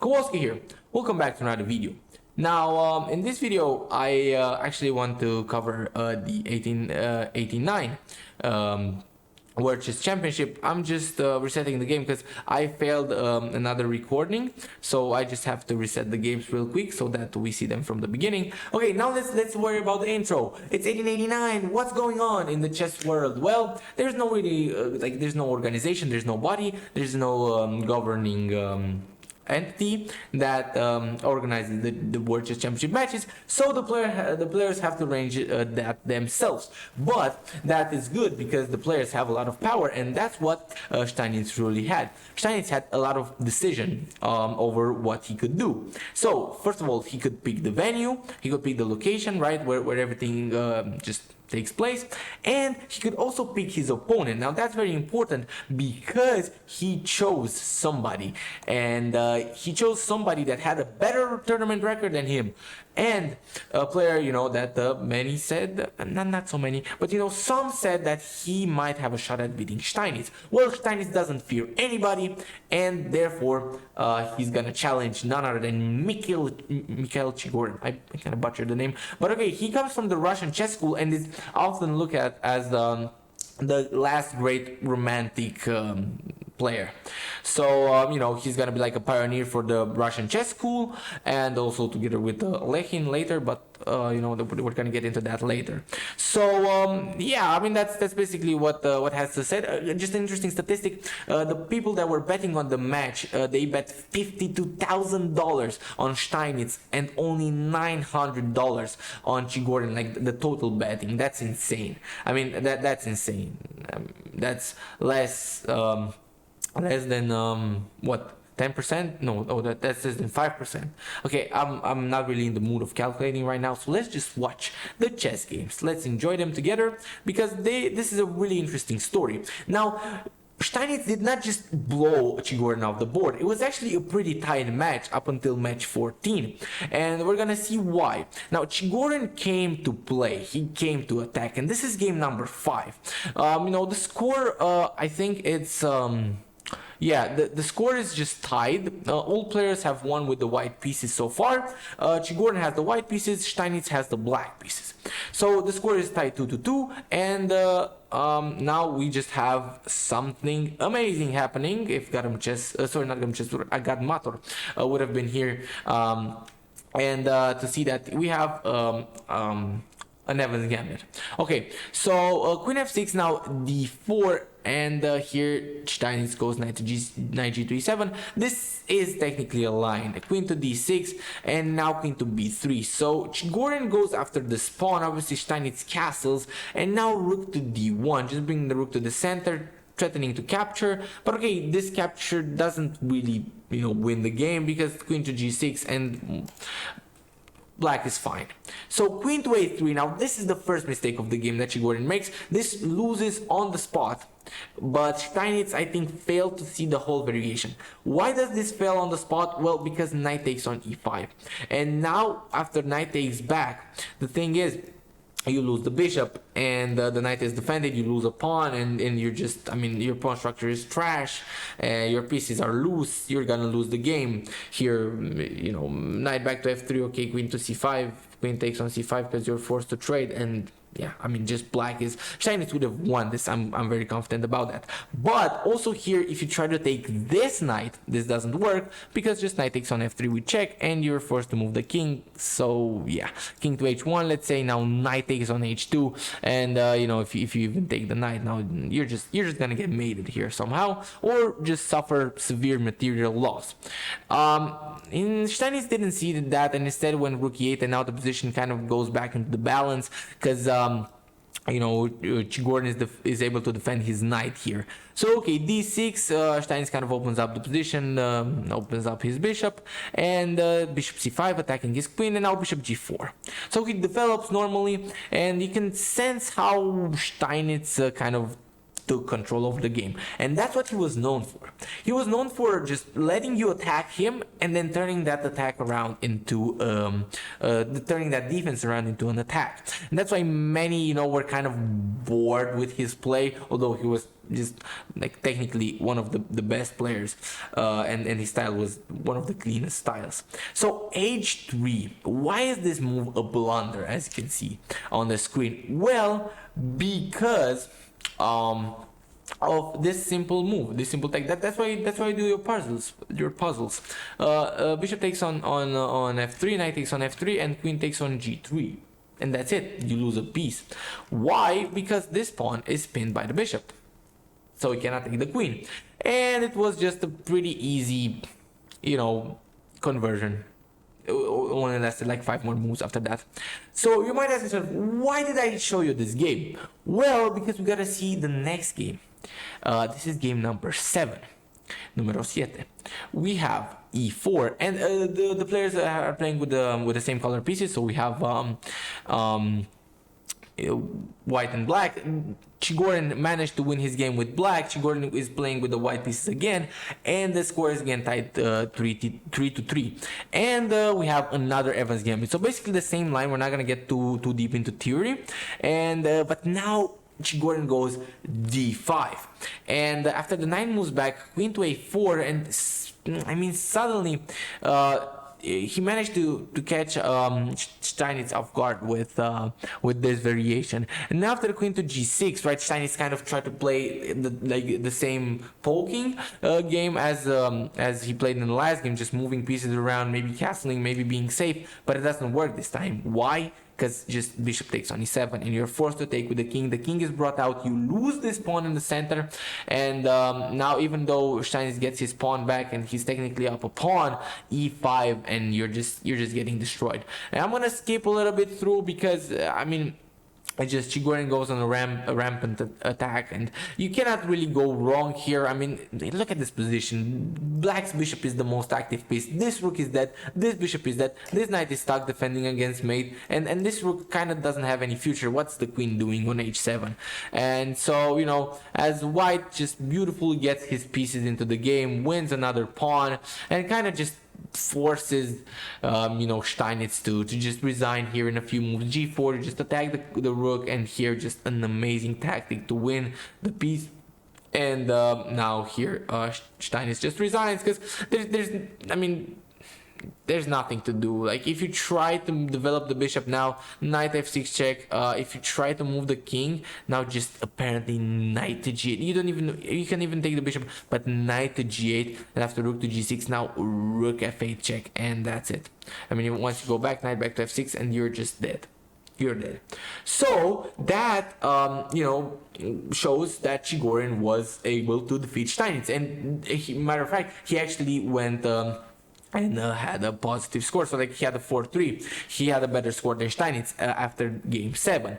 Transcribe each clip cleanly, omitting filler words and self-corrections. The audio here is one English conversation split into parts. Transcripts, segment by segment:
Kowalsky here. Welcome back to another video. Now, in this video, I actually want to cover the 1889 World Chess Championship. I'm just resetting the game because I failed another recording, so I just have to reset the games real quick so that we see them from the beginning. Okay, now let's worry about the intro. It's 1889. What's going on in the chess world? Well, there's no really there's no organization, there's no body, there's no governing entity that organizes the World Chess Championship matches, so the players have to arrange that themselves. But that is good because the players have a lot of power, and that's what Steinitz really had. Steinitz had a lot of decision over what he could do. So first of all, he could pick the venue, he could pick the location, right, where everything just takes place, and he could also pick his opponent. Now that's very important because he chose somebody, and he chose somebody that had a better tournament record than him, and a player, you know, that many said, not so many, but you know, some said that he might have a shot at beating Steinitz. Well, Steinitz doesn't fear anybody, and therefore he's gonna challenge none other than Mikhail Chigorin. I kind of butchered the name, but okay, he comes from the Russian chess school and is often looked at as the last great romantic player. So you know, he's gonna be like a pioneer for the Russian chess school, and also together with Lechin later, but you know, we're gonna get into that later. So yeah, I mean, that's basically what has to say. Just an interesting statistic: the people that were betting on the match, they bet $52,000 on Steinitz and only $900 on Chigorin. Like the total betting, that's insane. I mean, that's insane. That's less than what, 10%? No, oh, that's less than 5%. Okay, I'm not really in the mood of calculating right now, so let's just watch the chess games. Let's enjoy them together because this is a really interesting story. Now, Steinitz did not just blow Chigorin off the board. It was actually a pretty tight match up until match 14, and we're gonna see why. Now, Chigorin came to play, he came to attack, and this is game number 5. You know, the score, I think it's yeah, the score is just tied. All players have won with the white pieces so far. Chigorin has the white pieces, Steinitz has the black pieces. So the score is tied 2-2, and now we just have something amazing happening. If Garam Chess, sorry, not Garam Chess, Agat Mator would have been here, and to see that we have an Evans Gambit. Okay, so Queen F6, now D4, and here Steinitz goes knight to knight G to E7. This is technically a line. Queen to D6, and now Queen to B3. So Chigorin goes after the pawn. Obviously Steinitz castles, and now Rook to D1, just bringing the Rook to the center, threatening to capture. But okay, this capture doesn't really, you know, win the game because Queen to G6 and Black is fine. So Queen to A3. Now this is the first mistake of the game that Chigorin makes. This loses on the spot, but Steinitz, I think, failed to see the whole variation. Why does this fail on the spot? Well, because knight takes on E5, and now after knight takes back, the thing is, you lose the bishop, and the knight is defended, you lose a pawn, and you're just, I mean, your pawn structure is trash, your pieces are loose, you're gonna lose the game. Here, you know, knight back to F3, okay, queen to C5, queen takes on C5 because you're forced to trade, and yeah, I mean, just black is, Steinitz would have won this. I'm very confident about that. But also here, if you try to take this knight, this doesn't work because just knight takes on F3 with check, and you're forced to move the king. So yeah, king to H1. Let's say now knight takes on H2, and you know, if you even take the knight, now you're just gonna get mated here somehow, or just suffer severe material loss. In Steinitz didn't see that, and instead went rook E8, and now the position kind of goes back into the balance because you know, Chigorin is able to defend his knight here. So okay, D6, Steinitz kind of opens up the position, opens up his bishop, and bishop C5 attacking his queen, and now bishop G4. So he develops normally, and you can sense how Steinitz kind of took control of the game, and that's what he was known for. He was known for just letting you attack him and then turning that attack around into turning that defense around into an attack. And that's why many, you know, were kind of bored with his play, although he was just like technically one of the best players, and his style was one of the cleanest styles. So h3, why is this move a blunder, as you can see on the screen? Well, because of this simple move, this simple tech. That's why you do your puzzles. Bishop takes on f3, knight takes on f3, and queen takes on g3, and that's it. You lose a piece. Why? Because this pawn is pinned by the bishop, so he cannot take the queen. And it was just a pretty easy, you know, conversion. It only lasted like 5 more moves after that. So you might ask yourself, why did I show you this game? Well, because we gotta see the next game. This is game number 7, numero 7. We have e4, and the players are playing with the same color pieces. So we have white and black. Chigorin managed to win his game with black. Chigorin is playing with the white pieces again, and the score is again tied 3-3. And we have another Evans Gambit. So basically the same line. We're not gonna get too deep into theory, and but now Chigorin goes d5, and after the knight moves back, queen to a4, and I mean suddenly he managed to catch Steinitz off guard with this variation. And after the queen to g6, right, Steinitz kind of tried to play the same poking game as he played in the last game, just moving pieces around, maybe castling, maybe being safe, but it doesn't work this time. Why? Because just bishop takes on e7, and you're forced to take with the king. The king is brought out, you lose this pawn in the center, and now even though Steinitz gets his pawn back and he's technically up a pawn, e5, and you're just getting destroyed. And I'm gonna skip a little bit through because I mean, it's just Chigorin goes on a rampant attack, and you cannot really go wrong here. I mean, look at this position. Black's bishop is the most active piece. This rook is dead. This bishop is dead. This knight is stuck defending against mate, and this rook kind of doesn't have any future. What's the queen doing on h7? And so, you know, as white just beautifully gets his pieces into the game, wins another pawn, and kind of just forces you know, Steinitz to just resign here in a few moves. g4 to just attack the rook, and here just an amazing tactic to win the piece. And now here Steinitz just resigns because there's I mean, there's nothing to do. Like, if you try to develop the bishop now, knight f6 check. If you try to move the king now, just apparently knight to g8. You can even take the bishop, but knight to g8, and after rook to g6, now rook f8 check, and that's it. I mean, once you go back, knight back to f6, and you're just dead. You're dead. So that you know, shows that Chigorin was able to defeat Steinitz, and matter of fact, he actually went and had a positive score. So like, he had a 4-3. He had a better score than Steinitz after game 7.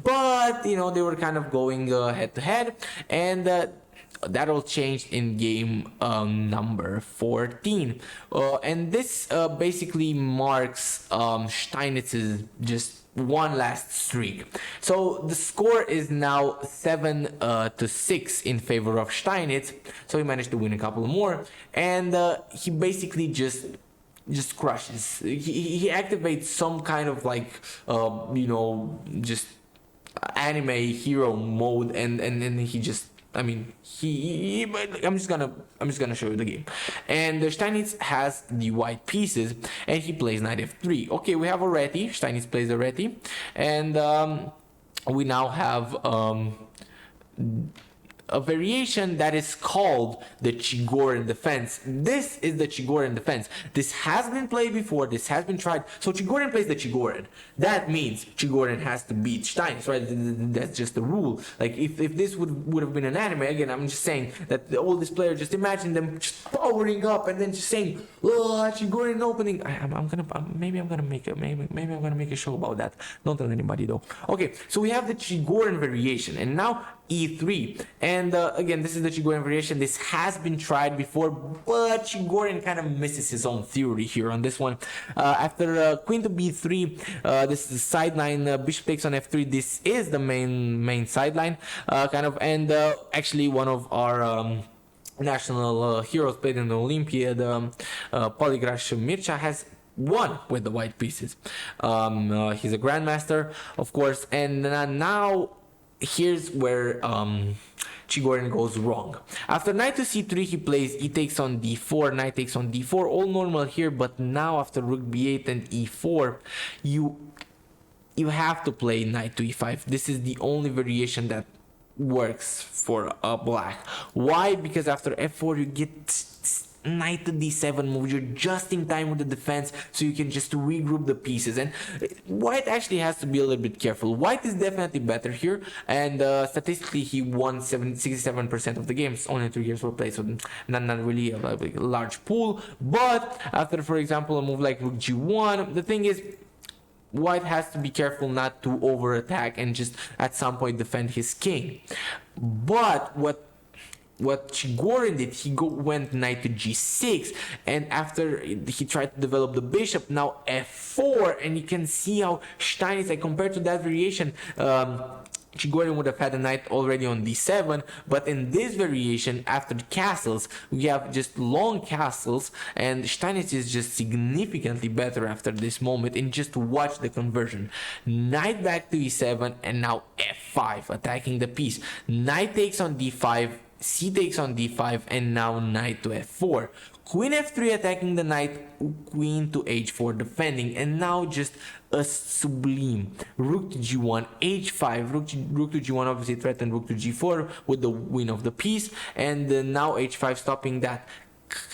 But you know, they were kind of going head to head, and that all changed in game number 14. And this basically marks Steinitz's just one last streak. So the score is now 7-6 in favor of Steinitz. So he managed to win a couple more, and he basically just crushes. He activates some kind of like you know, just anime hero mode, and he just, I mean, I'm just gonna show you the game. And Steinitz has the white pieces, and he plays knight f3. Okay, we have a reti. Steinitz plays a reti, and we now have a variation that is called the Chigorean Defense. This is the Chigorean Defense. This has been played before. This has been tried. So Chigorean plays the Chigorean. That means Chigorean has to beat Steinitz, right? That's just the rule. Like, if this would have been an anime, again, I'm just saying that all these players, just imagine them just powering up and then just saying, "Oh, Chigorean opening." Maybe I'm gonna make a show about that. Don't tell anybody though. Okay, so we have the Chigorean variation, and now e3. And again, this is the Chiguring variation. This has been tried before, but Chigorin kind of misses his own theory here on this one. After queen to b3, this is the sideline. Bishop takes on f3. This is the main sideline, kind of, and actually one of our national heroes played in the Olympiad, Poligrash Mircea, has won with the white pieces. He's a grandmaster, of course, and now here's where Chigorin goes wrong. After knight to c3, he plays e takes on d4, knight takes on d4, all normal here, but now after rook b8 and e4, you have to play knight to e5. This is the only variation that works for black. Why? Because after f4 you get knight to d7 move. You're just in time with the defense, so you can just regroup the pieces. And white actually has to be a little bit careful. White is definitely better here, and statistically he won 67% of the games. Only 3 years were played, so not really a large pool. But after, for example, a move like rook g1, the thing is, white has to be careful not to over attack and just at some point defend his king. But what Chigorin did, he went knight to g6, and after he tried to develop the bishop, now f4, and you can see how Steinitz, like, compared to that variation, Chigorin would have had a knight already on d7, but in this variation, after the castles, we have just long castles, and Steinitz is just significantly better after this moment. And just watch the conversion. Knight back to e7, and now f5, attacking the piece. Knight takes on d5, c takes on d5, and now knight to f4. Queen f3 attacking the knight, queen to h4 defending, and now just a sublime rook to g1, h5, rook to g1 obviously threatened rook to g4 with the win of the piece, and now h5 stopping that.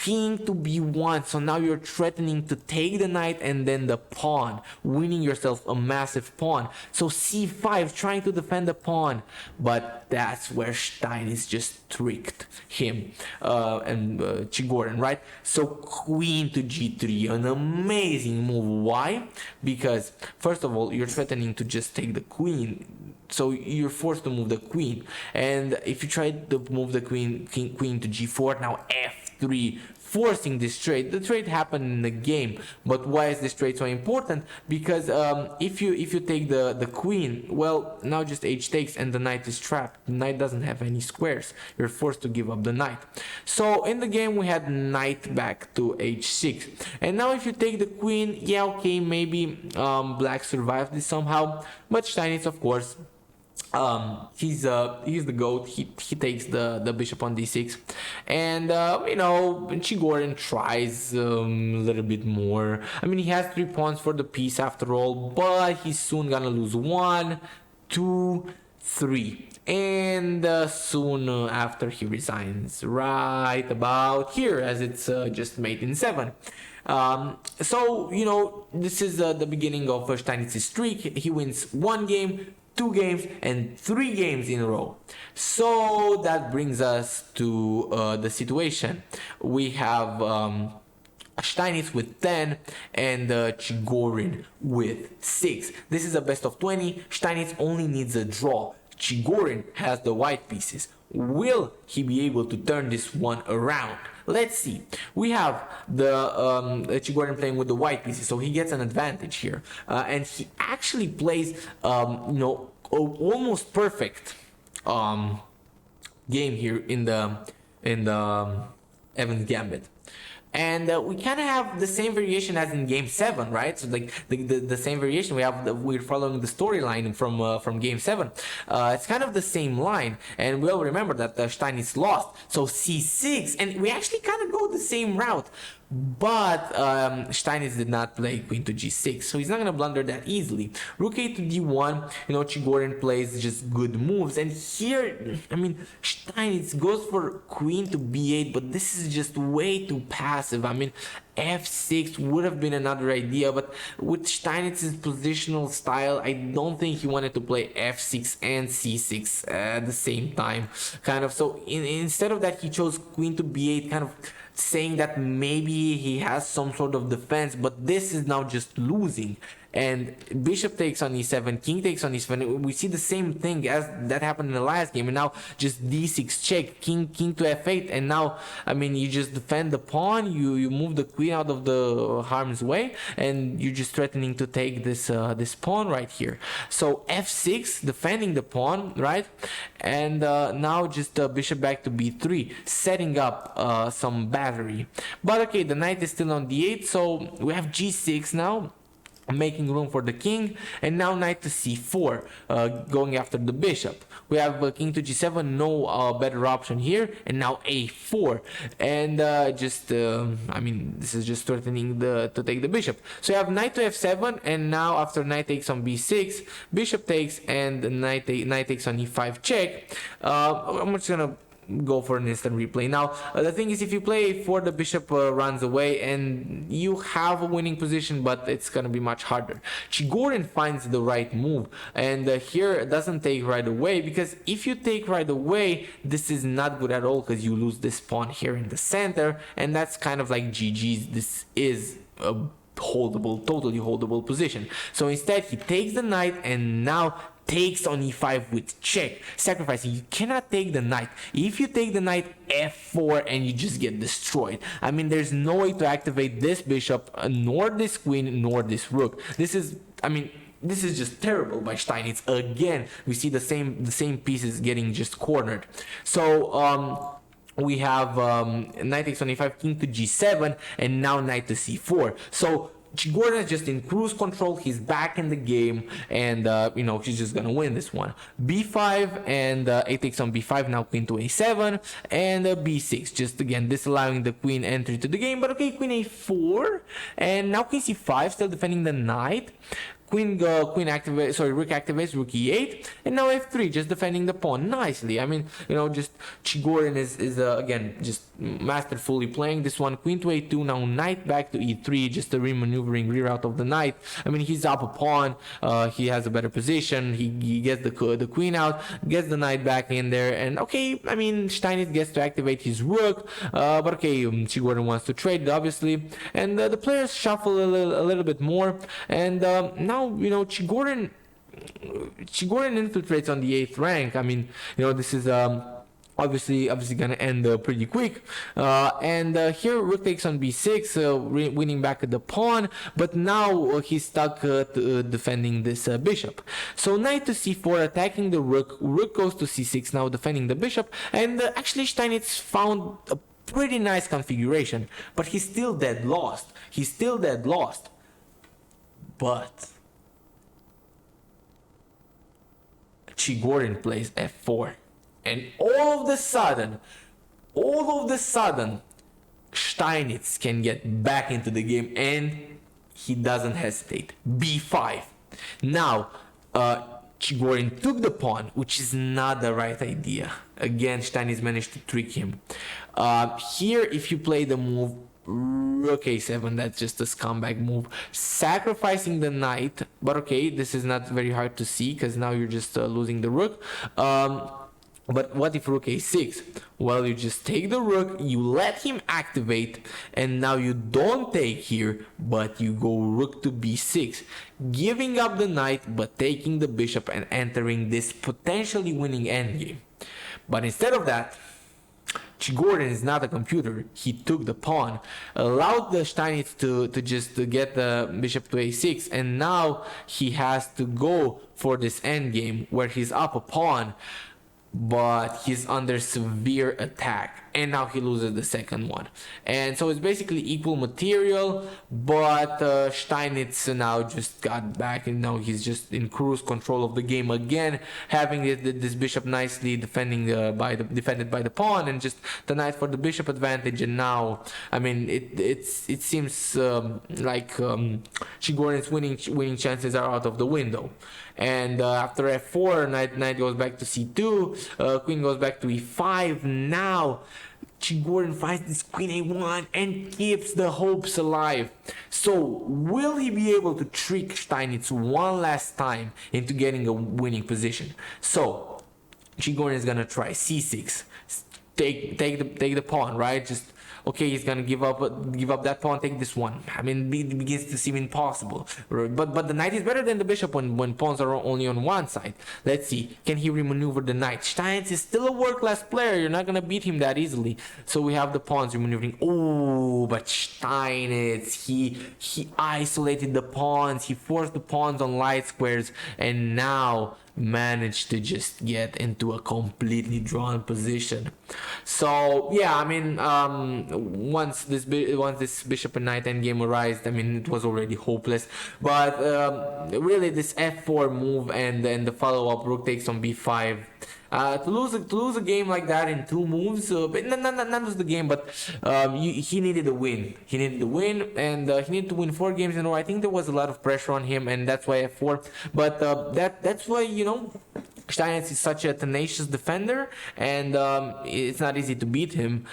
King to b1, so now you're threatening to take the knight and then the pawn, winning yourself a massive pawn. So c5, trying to defend the pawn, but that's where Steinitz just tricked him and Chigorin, right? So queen to g3, an amazing move. Why? Because first of all, you're threatening to just take the queen, so you're forced to move the queen, and if you try to move the queen to g4, now f3, forcing this trade. The trade happened in the game, but why is this trade so important? Because if you take the queen, well, now just h takes and the knight is trapped. The knight doesn't have any squares. You're forced to give up the knight. So in the game we had knight back to h6, and now if you take the queen, yeah, okay, maybe black survived this somehow, but Steinitz, of course, he's the GOAT. He takes the bishop on d6, and you know, Chigorin tries a little bit more. I mean, he has 3 pawns for the piece after all, but he's soon gonna lose 1, 2, 3, and soon after he resigns, right about here, as it's just mate in 7. So you know, this is the beginning of Steinitz's streak. He wins 1 game, 2 games, and 3 games in a row. So that brings us to the situation. We have Steinitz with 10 and Chigorin with 6. This is a best of 20. Steinitz only needs a draw. Chigorin has the white pieces. Will he be able to turn this one around? Let's see. We have the Chigorin playing with the white pieces, so he gets an advantage here, and he actually plays, you know, almost perfect game here in the Evans Gambit. And we kind of have the same variation as in game 7, right? So like the same variation we're following the storyline from game 7. It's kind of the same line, and we all remember that Steinitz lost, so c6, and we actually kind of go the same route. But Steinitz did not play queen to g6, so he's not gonna blunder that easily. Rook a to d1, you know, Chigorin plays just good moves, and here, I mean, Steinitz goes for queen to b8, but this is just way too passive. I mean, f6 would have been another idea, but with Steinitz's positional style, I don't think he wanted to play f6 and c6 at the same time, kind of. So instead of that, he chose queen to b8, kind of saying that maybe he has some sort of defense, but this is now just losing. and bishop takes on e7, king takes on e7. We see the same thing as that happened in the last game, and now just d6 check, king to f8, and now I mean you just defend the pawn, you move the queen out of the harm's way, and you're just threatening to take this this pawn right here. So f6, defending the pawn, right? And now just bishop back to b3, setting up some battery. But okay, the knight is still on d8, so we have g6 now, making room for the king, and now knight to c4, going after the bishop. We have king to g7, no better option here, and now a4, and I mean this is just threatening to take the bishop. So you have knight to f7, and now after knight takes on b6, bishop takes, and knight takes on e5 check. I'm just gonna go for an instant replay. Now the thing is, if you play a4, the bishop runs away and you have a winning position, but it's gonna be much harder. Chigorin finds the right move, and here doesn't take right away, because if you take right away, this is not good at all, because you lose this pawn here in the center, and that's kind of like GG's. This is a holdable, totally holdable position. So instead he takes the knight, and now takes on e5 with check, sacrificing. You cannot take the knight. If you take the knight, f4, and you just get destroyed. I mean, there's no way to activate this bishop, nor this queen, nor this rook. This is, I mean, this is just terrible by Steinitz. Again, we see the same pieces getting just cornered. So we have knight takes on e5, king to g7, and now knight to c4. So Chigorin is just in cruise control. He's back in the game, and you know, he's just gonna win this one. b5, and a takes on b5, now queen to a7, and b6, just again disallowing the queen entry to the game. But okay, queen a4, and now queen c5, still defending the knight. Queen activates, sorry, rook activates, rook e8, and now f3, just defending the pawn nicely. I mean, you know, just Chigorin is again just masterfully playing this one. Queen to a2, now knight back to e3, just a remaneuvering reroute of the knight. I mean, he's up a pawn, he has a better position, he gets the queen out, gets the knight back in there, and okay, I mean, Steinitz gets to activate his rook, but okay, Chigorin wants to trade it, obviously, and the players shuffle a little bit more, and now, you know, Chigorin infiltrates on the 8th rank. I mean, you know, this is obviously gonna end pretty quick, and here rook takes on b6, winning back the pawn, but now he's stuck defending this bishop. So knight to c4, attacking the rook goes to c6, now defending the bishop, and actually Steinitz found a pretty nice configuration, but he's still dead lost. But Chigorin plays f4, and all of the sudden, Steinitz can get back into the game, and he doesn't hesitate. b5. Now, Chigorin took the pawn, which is not the right idea. Again, Steinitz managed to trick him. Here, if you play the move rook a7, that's just a scumbag move, sacrificing the knight, but okay, this is not very hard to see because now you're just losing the rook. But what if rook a6? Well, you just take the rook, you let him activate, and now you don't take here, but you go rook to b6, giving up the knight but taking the bishop and entering this potentially winning endgame. But instead of that, Chigorin is not a computer. He took the pawn, allowed the Steinitz to just get the bishop to a6, and now he has to go for this endgame where he's up a pawn, but he's under severe attack, and now he loses the second one. And so it's basically equal material, but Steinitz now just got back, and now he's just in cruise control of the game again, having this bishop nicely defended by the pawn, and just the knight for the bishop advantage. And now, I mean, it seems like Chigorin's winning chances are out of the window. And after f4, knight goes back to c2, queen goes back to e5. Now Chigorin finds this queen a1 and keeps the hopes alive. So will he be able to trick Steinitz one last time into getting a winning position? So Chigorin is gonna try c6, take the pawn, right? Just okay, he's gonna give up that pawn, take this one. I mean, it begins to seem impossible. But the knight is better than the bishop when pawns are only on one side. Let's see, can he remaneuver the knight? Steinitz is still a world-class player. You're not gonna beat him that easily. So we have the pawns remaneuvering. Oh, but Steinitz, he isolated the pawns. He forced the pawns on light squares, and now managed to just get into a completely drawn position. So yeah, I mean, once this bishop and knight endgame arised, I mean, it was already hopeless. But really, this f4 move and then the follow-up rook takes on b5. To lose a game like that in 2 moves, but not lose the game, but he needed a win. He needed to win, and he needed to win 4 games in a row. I think there was a lot of pressure on him, and that's why f4. But that's why, you know, Steinitz is such a tenacious defender, and it's not easy to beat him.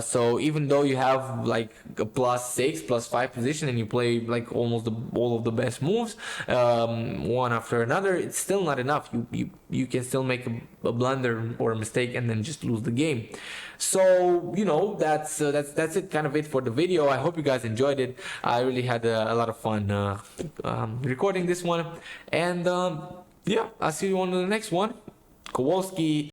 So even though you have like a +6, +5 position, and you play like almost all of the best moves, one after another, it's still not enough. You can still make a blunder or a mistake and then just lose the game. So, you know, that's it, kind of it for the video. I hope you guys enjoyed it. I really had a lot of fun recording this one, and yeah, I'll see you on the next one. Kowalsky.